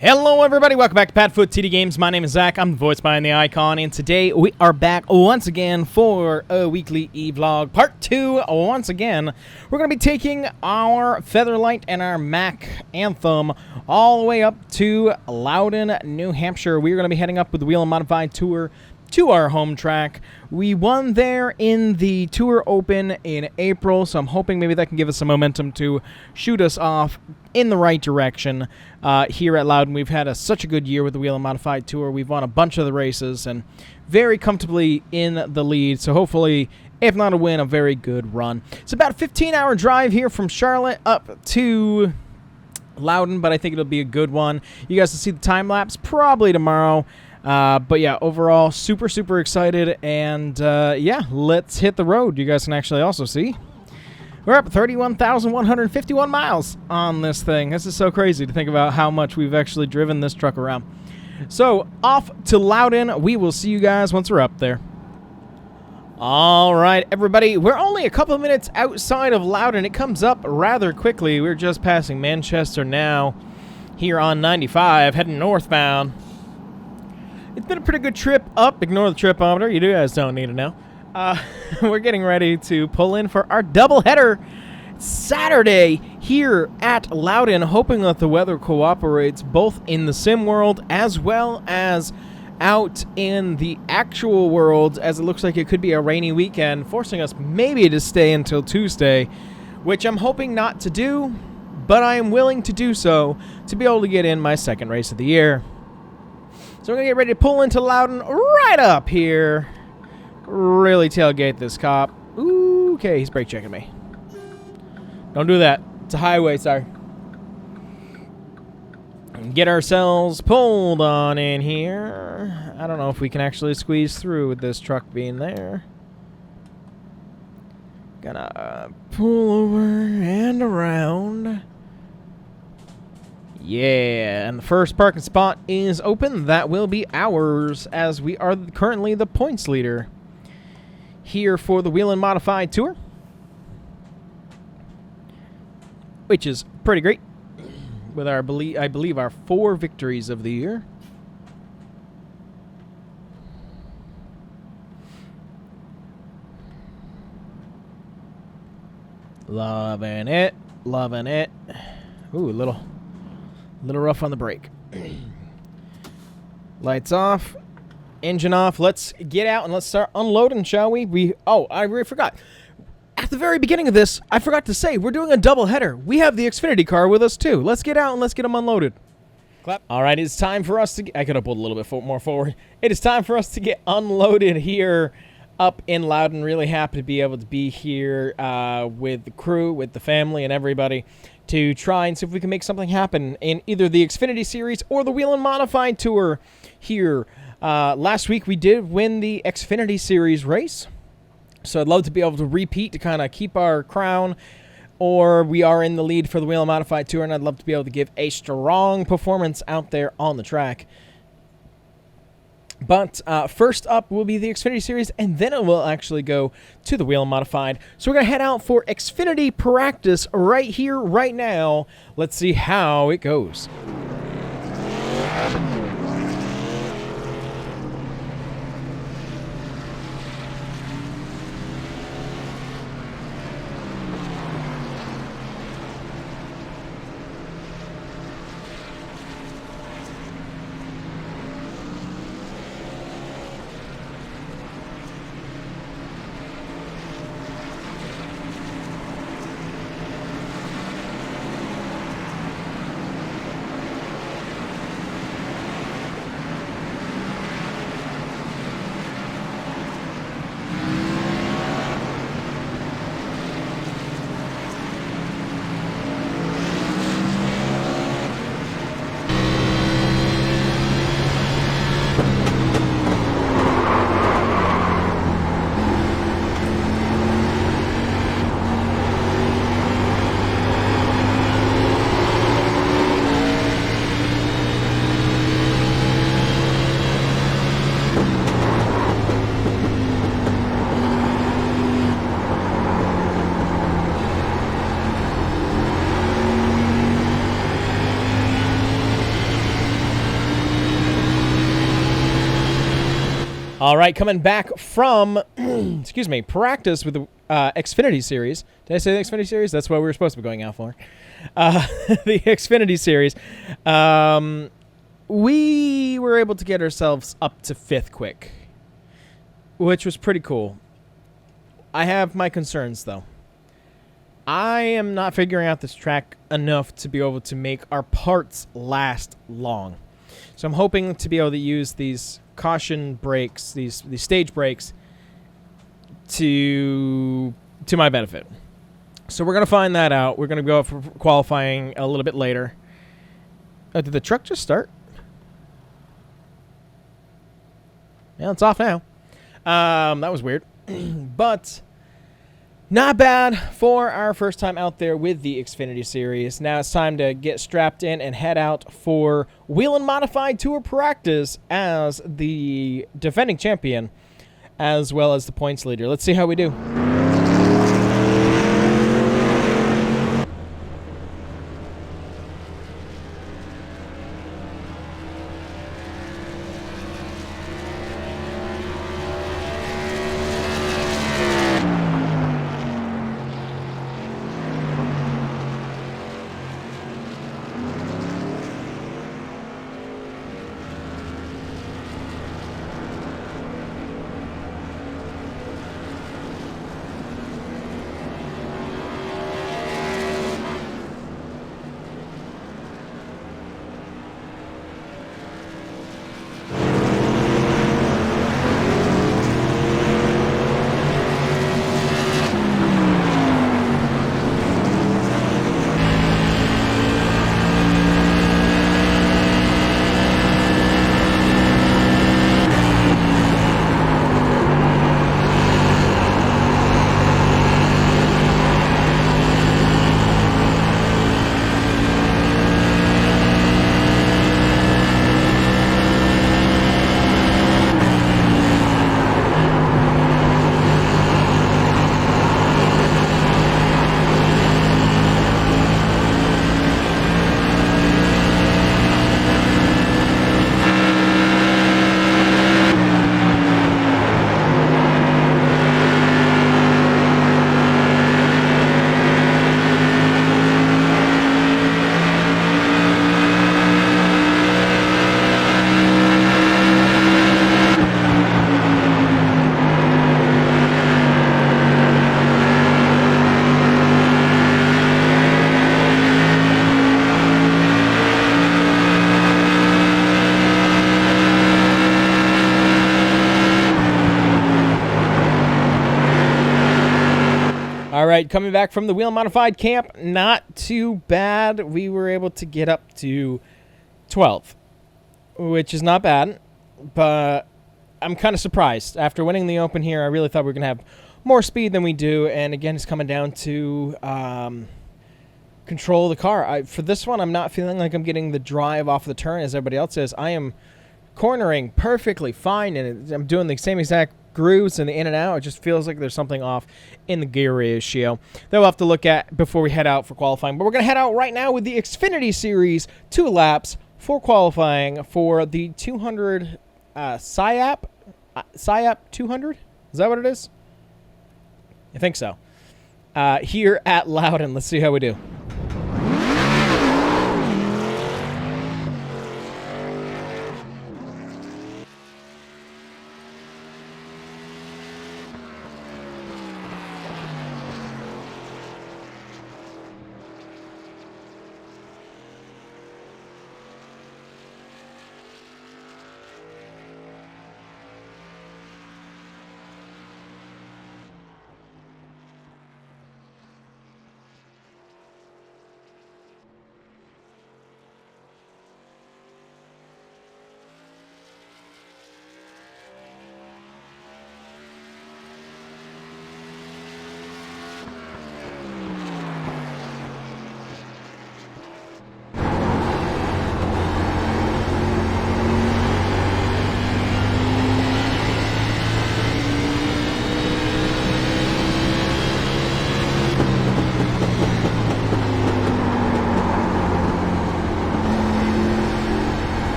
Hello everybody, welcome back to PadFootTD Games. My name is Zach, I'm the voice behind the icon, and today we are back once again for a weekly e-vlog. Part 2, once again, we're going to be taking our Featherlight and our Mack Anthem all the way up to Loudon, New Hampshire. We are going to be heading up with the Whelen Modified Tour to our home track. We won there in the Tour Open in April, so I'm hoping maybe that can give us some momentum to shoot us off in the right direction here at Loudon. We've had such a good year with the Whelen Modified Tour. We've won a bunch of the races and very comfortably in the lead, so hopefully, if not a win, a very good run. It's about a 15-hour drive here from Charlotte up to Loudon, but I think it'll be a good one. You guys will see the time-lapse probably tomorrow. But yeah, overall, super excited, and yeah, let's hit the road. You guys can actually also see we're up 31,151 miles on this thing. This is so crazy to think about how much we've actually driven this truck around. So, off to Loudon. We will see you guys once we're up there. All right, everybody, we're only a couple of minutes outside of Loudon. It comes up rather quickly. We're just passing Manchester now here on 95, heading northbound. It's been a pretty good trip up. Ignore the tripometer. You guys don't need to know. We're getting ready to pull in for our doubleheader Saturday here at Loudon, hoping that the weather cooperates both in the sim world as well as out in the actual world, as it looks like it could be a rainy weekend, forcing us maybe to stay until Tuesday, which I'm hoping not to do, but I am willing to do so to be able to get in my second race of the year. So we're going to get ready to pull into Loudon right up here. Really tailgate this cop. Ooh, okay, he's brake checking me. Don't do that. It's a highway, sir. And get ourselves pulled on in here. I don't know if we can actually squeeze through with this truck being there. Gonna pull over and around. Yeah, and the first parking spot is open. That will be ours, as we are currently the points leader here for the Whelen Modified Tour, which is pretty great, with our I believe our 4 victories of the year. Loving it, loving it. Ooh, a little rough on the brake. Lights off, engine off. Let's get out and let's start unloading, shall we? Oh, I really forgot. At the very beginning of this, I forgot to say, we're doing a double header. We have the Xfinity car with us, too. Let's get out and let's get them unloaded. Clap. All right, it's time for us to... I could have pulled a little bit more forward. It is time for us to get unloaded here up in Loudon. Really happy to be able to be here with the crew, with the family, and everybody, to try and see if we can make something happen in either the Xfinity Series or the Whelen Modified Tour here. Last week we did win the Xfinity Series race, so I'd love to be able to repeat to kind of keep our crown, or we are in the lead for the Whelen Modified Tour, and I'd love to be able to give a strong performance out there on the track. But first up will be the Xfinity Series, and then it will actually go to the Whelen Modified. So we're going to head out for Xfinity practice right here, right now. Let's see how it goes. All right, coming back from, excuse me, practice with the Xfinity Series. Did I say the Xfinity Series? That's what we were supposed to be going out for. The Xfinity Series. We were able to get ourselves up to 5th quick, which was pretty cool. I have my concerns, though. I am not figuring out this track enough to be able to make our parts last long. So I'm hoping to be able to use these caution brakes, these stage brakes, to my benefit. So we're going to find that out. We're going to go for qualifying a little bit later. Did the truck just start? Yeah, it's off now. That was weird. But not bad for our first time out there with the Xfinity Series. Now it's time to get strapped in and head out for Whelen Modified Tour practice as the defending champion, as well as the points leader. Let's see how we do. All right, coming back from the Whelen Modified camp, not too bad. We were able to get up to 12th, which is not bad, but I'm kind of surprised. After winning the Open here, I really thought we were going to have more speed than we do, and again, it's coming down to control the car. For this one, I'm not feeling like I'm getting the drive off the turn as everybody else is. I am cornering perfectly fine, and I'm doing the same exact grooves and the in and out. It just feels like there's something off in the gear ratio that we'll have to look at before we head out for qualifying. But we're going to head out right now with the Xfinity Series 2 laps for qualifying for the 200 SIAP 200. Is that what it is? I think so. Here at Loudon. Let's see how we do.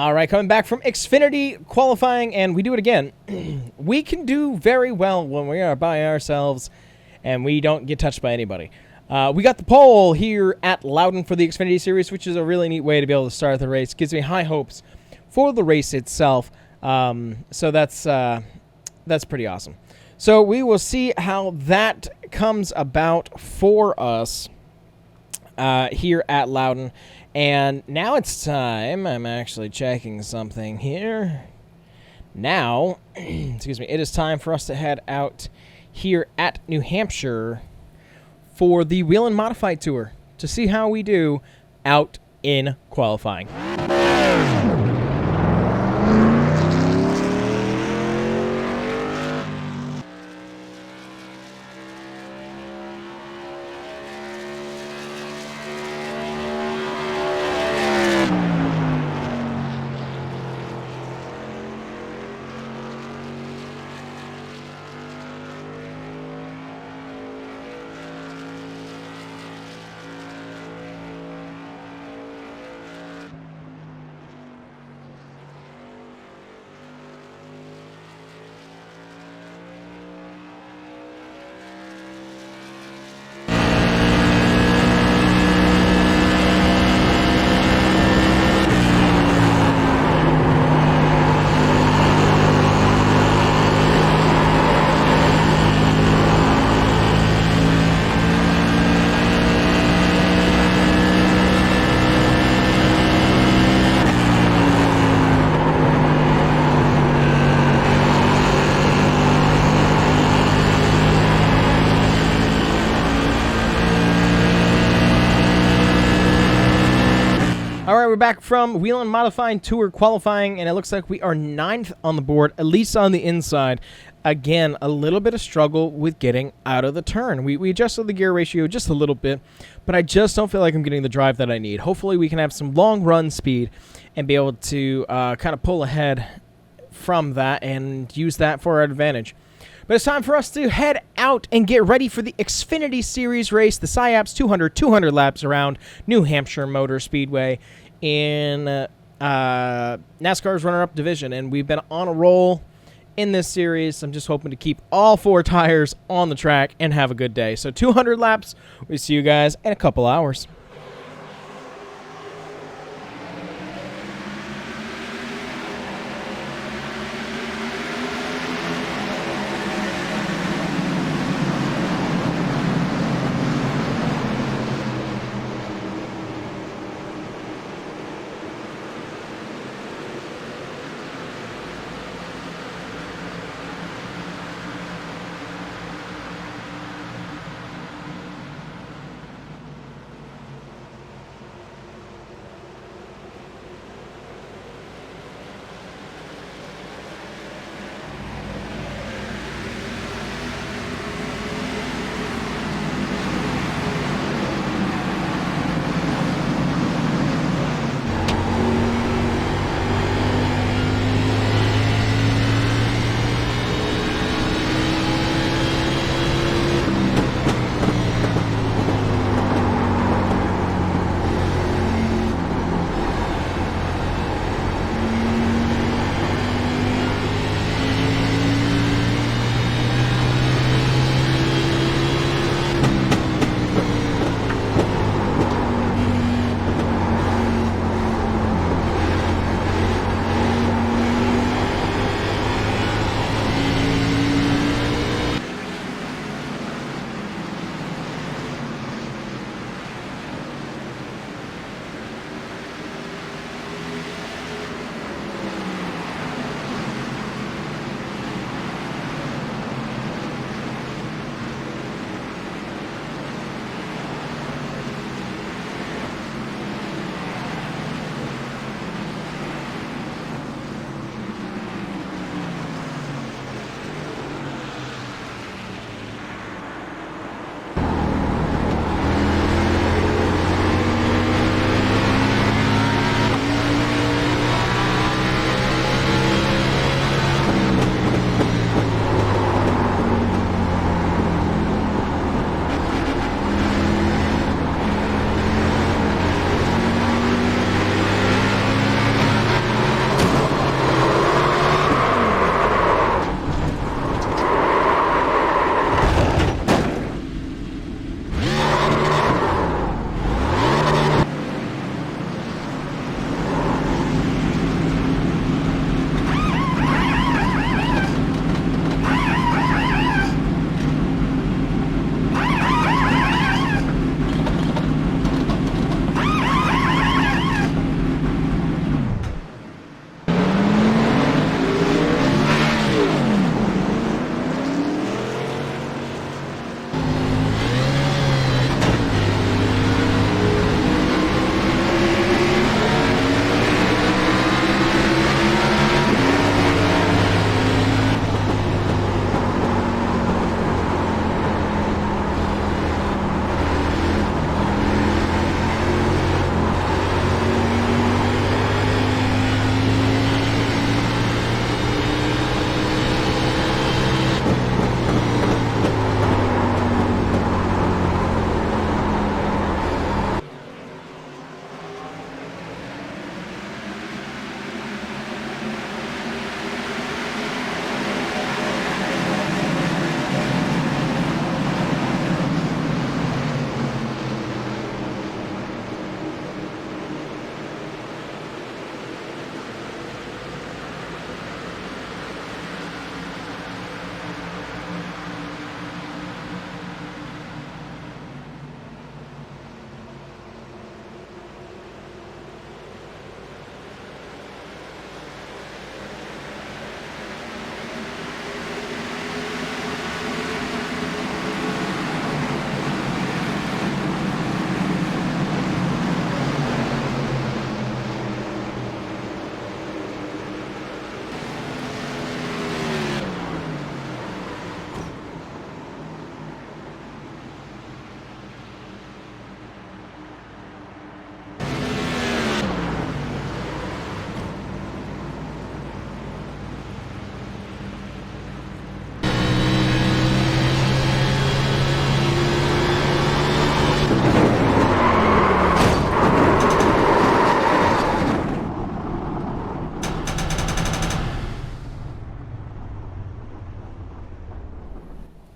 All right, coming back from Xfinity qualifying, and we do it again. We can do very well when we are by ourselves and we don't get touched by anybody. We got the pole here at Loudon for the Xfinity Series, which is a really neat way to be able to start the race. Gives me high hopes for the race itself. So that's pretty awesome. So we will see how that comes about for us here at Loudon. And now it's time. I'm actually checking something here. Now, excuse me, it is time for us to head out here at New Hampshire for the Whelen Modified Tour to see how we do out in qualifying. All right, we're back from Whelen Modified Tour qualifying, and it looks like we are 9th on the board, at least on the inside. Again, a little bit of struggle with getting out of the turn. We adjusted the gear ratio just a little bit, but I just don't feel like I'm getting the drive that I need. Hopefully we can have some long run speed and be able to kind of pull ahead from that and use that for our advantage. But it's time for us to head out and get ready for the Xfinity Series race, the SIAPS 200 laps around New Hampshire Motor Speedway in NASCAR's runner-up division. And we've been on a roll in this series. I'm just hoping to keep all 4 tires on the track and have a good day. So 200 laps. We'll see you guys in a couple hours.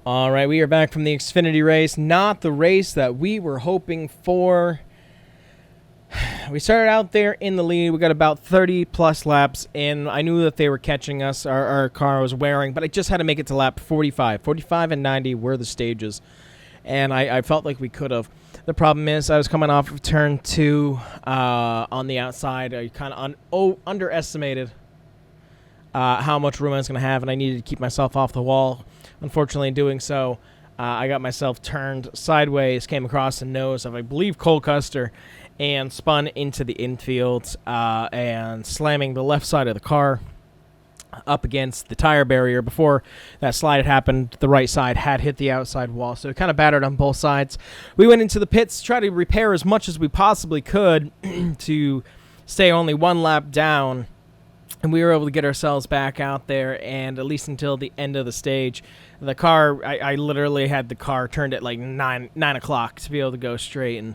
All right, we are back from the Xfinity race. Not the race that we were hoping for. We started out there in the lead. We got about 30-plus laps in. I knew that they were catching us. Our car was wearing, but I just had to make it to lap 45. 45 and 90 were the stages, and I felt like we could have. The problem is I was coming off of turn 2 on the outside. I kind of underestimated how much room I was going to have, and I needed to keep myself off the wall. Unfortunately, in doing so, I got myself turned sideways, came across the nose of, I believe, Cole Custer, and spun into the infield and slamming the left side of the car up against the tire barrier. Before that slide had happened, the right side had hit the outside wall, so it kind of battered on both sides. We went into the pits to try to repair as much as we possibly could to stay only one lap down, and we were able to get ourselves back out there, and at least until the end of the stage. The car, I literally had the car turned at like 9 o'clock to be able to go straight, and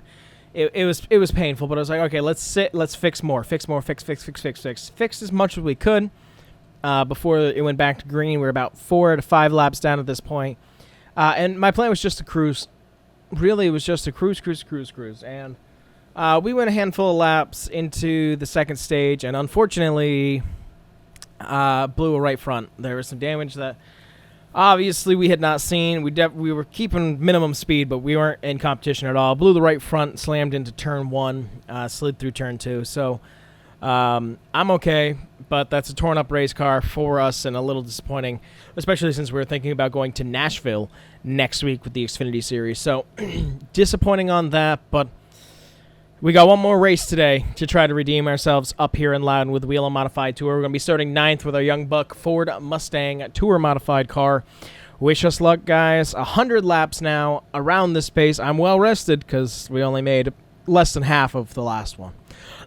it was painful, but I was like, okay, let's fix fix as much as we could before it went back to green. We were about 4 to 5 laps down at this point, and my plan was just to cruise. Really, it was just to cruise, and we went a handful of laps into the second stage, and unfortunately blew a right front. There was some damage that obviously we had not seen. We were keeping minimum speed, but we weren't in competition at all. Blew the right front, slammed into turn 1, slid through turn 2. So I'm okay, but that's a torn up race car for us and a little disappointing, especially since we were thinking about going to Nashville next week with the Xfinity Series. So disappointing on that, but we got one more race today to try to redeem ourselves up here in Loudon with the Whelen Modified Tour. We're going to be starting 9th with our Young Buck Ford Mustang Tour Modified car. Wish us luck, guys. 100 laps now around this pace. I'm well rested because we only made less than half of the last one.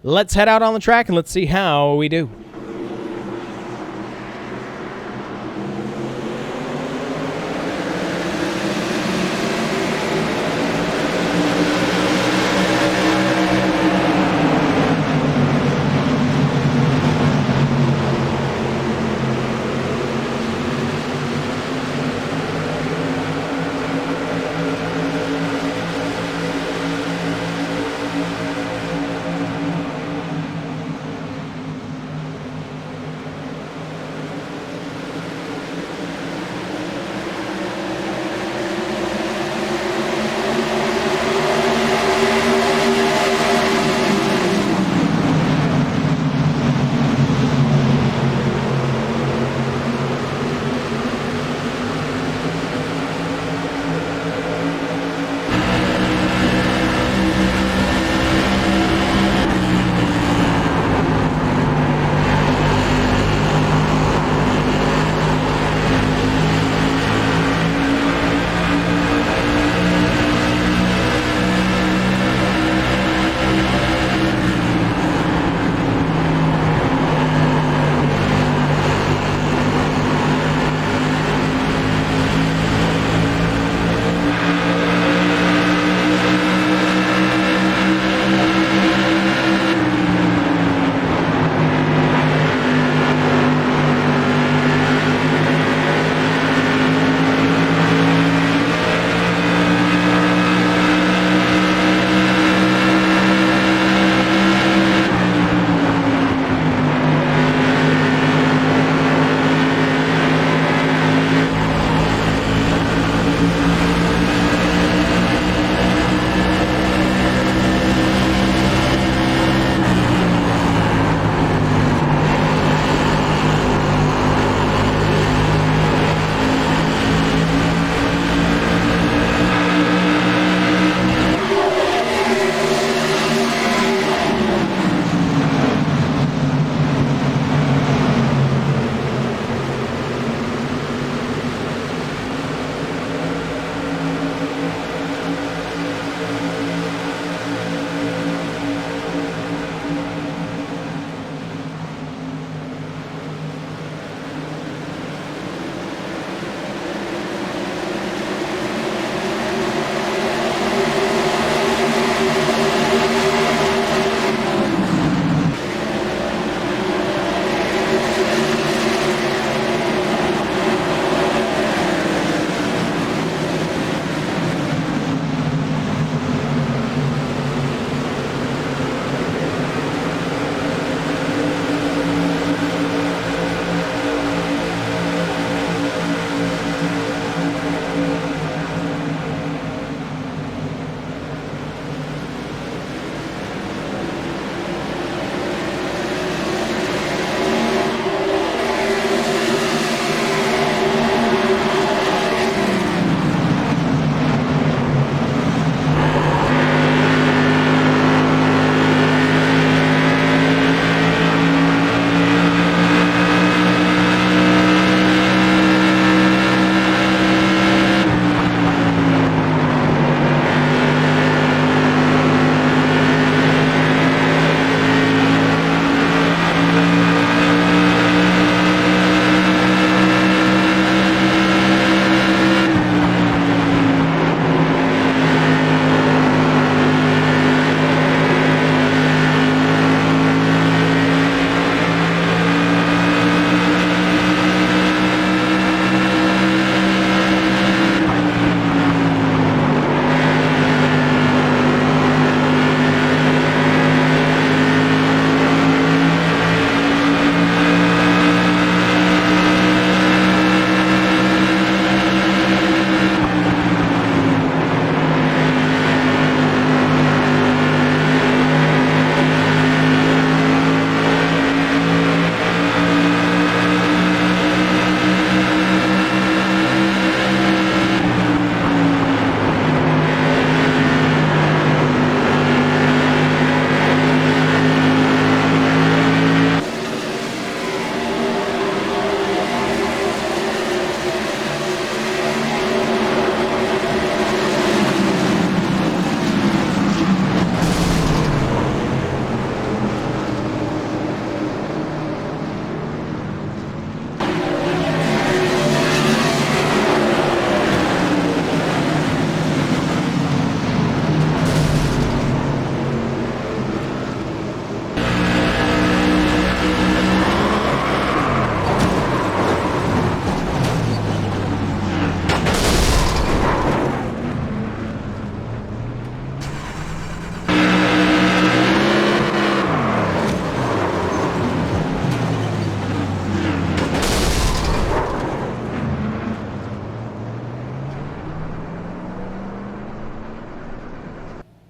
Let's head out on the track and let's see how we do.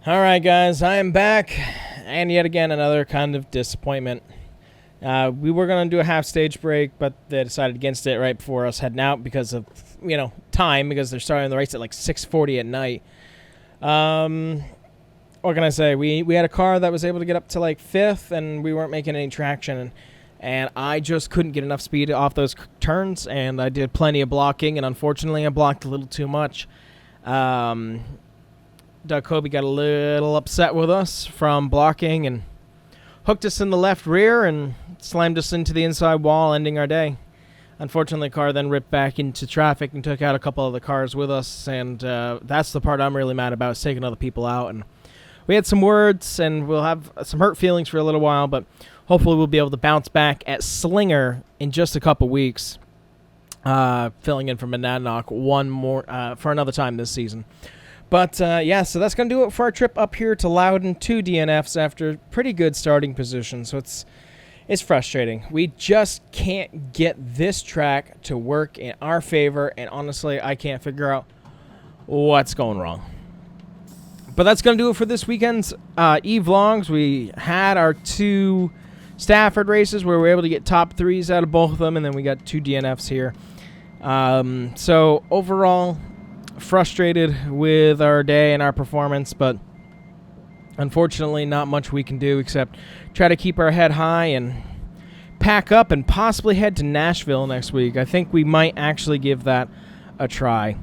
Alright guys, I am back, and yet again another kind of disappointment. We were going to do a half-stage break, but they decided against it right before us heading out because of, time, because they're starting the race at like 6:40 at night. What can I say? We had a car that was able to get up to like 5th, and we weren't making any traction, and I just couldn't get enough speed off those turns, and I did plenty of blocking, and unfortunately I blocked a little too much. Doug Kobe got a little upset with us from blocking and hooked us in the left rear and slammed us into the inside wall, ending our day. Unfortunately, the car then ripped back into traffic and took out a couple of the cars with us, and that's the part I'm really mad about, is taking other people out. And we had some words, and we'll have some hurt feelings for a little while, but hopefully we'll be able to bounce back at Slinger in just a couple weeks, filling in for Monadnock for another time this season. But, yeah, so that's going to do it for our trip up here to Loudon, 2 DNFs after pretty good starting position. So it's frustrating. We just can't get this track to work in our favor, and honestly, I can't figure out what's going wrong. But that's going to do it for this weekend's EVLOGs. We had our 2 Stafford races where we were able to get top 3s out of both of them, and then we got 2 DNFs here. So, overall, frustrated with our day and our performance, but unfortunately not much we can do except try to keep our head high and pack up and possibly head to Nashville next week. I think we might actually give that a try.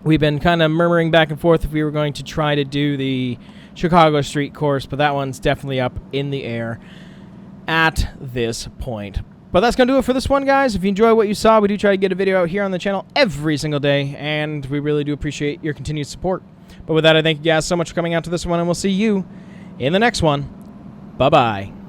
We've been kind of murmuring back and forth if we were going to try to do the Chicago Street course, but that one's definitely up in the air at this point. But that's going to do it for this one, guys. If you enjoy what you saw, we do try to get a video out here on the channel every single day, and we really do appreciate your continued support. But with that, I thank you guys so much for coming out to this one, and we'll see you in the next one. Bye-bye.